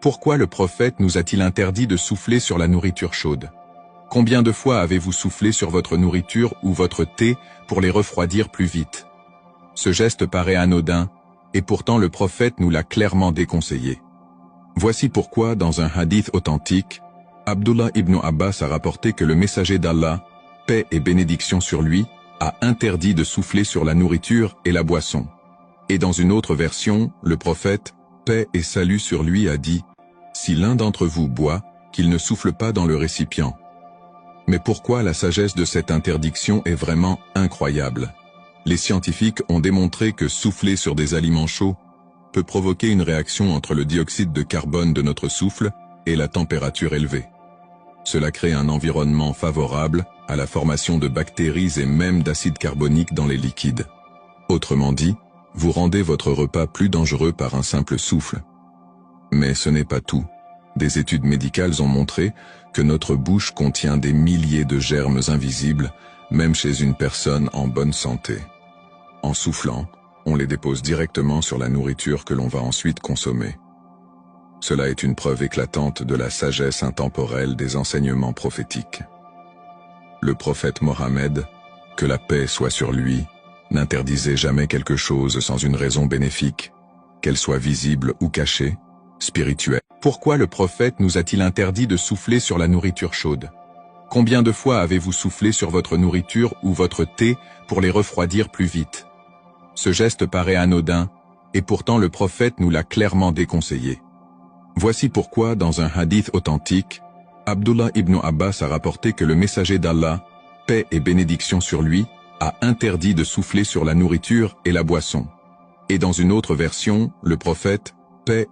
Pourquoi le prophète nous a-t-il interdit de souffler sur la nourriture chaude? Combien de fois avez-vous soufflé sur votre nourriture ou votre thé pour les refroidir plus vite? Ce geste paraît anodin, et pourtant le prophète nous l'a clairement déconseillé. Voici pourquoi, dans un hadith authentique, Abdullah ibn Abbas a rapporté que le messager d'Allah, paix et bénédiction sur lui, a interdit de souffler sur la nourriture et la boisson. Et dans une autre version, le prophète, paix et salut sur lui, a dit « Si l'un d'entre vous boit, qu'il ne souffle pas dans le récipient ». Mais pourquoi la sagesse de cette interdiction est vraiment incroyable? Les scientifiques ont démontré que souffler sur des aliments chauds peut provoquer une réaction entre le dioxyde de carbone de notre souffle et la température élevée. Cela crée un environnement favorable à la formation de bactéries et même d'acide carbonique dans les liquides. Autrement dit, vous rendez votre repas plus dangereux par un simple souffle. Mais ce n'est pas tout. Des études médicales ont montré que notre bouche contient des milliers de germes invisibles, même chez une personne en bonne santé. En soufflant, on les dépose directement sur la nourriture que l'on va ensuite consommer. Cela est une preuve éclatante de la sagesse intemporelle des enseignements prophétiques. Le prophète Mohammed, que la paix soit sur lui, n'interdisait jamais quelque chose sans une raison bénéfique, qu'elle soit visible ou cachée, spirituelle. Pourquoi le prophète nous a-t-il interdit de souffler sur la nourriture chaude? Combien de fois avez-vous soufflé sur votre nourriture ou votre thé pour les refroidir plus vite? Ce geste paraît anodin, et pourtant le prophète nous l'a clairement déconseillé. Voici pourquoi, dans un hadith authentique, Abdullah ibn Abbas a rapporté que le messager d'Allah, paix et bénédiction sur lui, a interdit de souffler sur la nourriture et la boisson. Et dans une autre version, le prophète, paix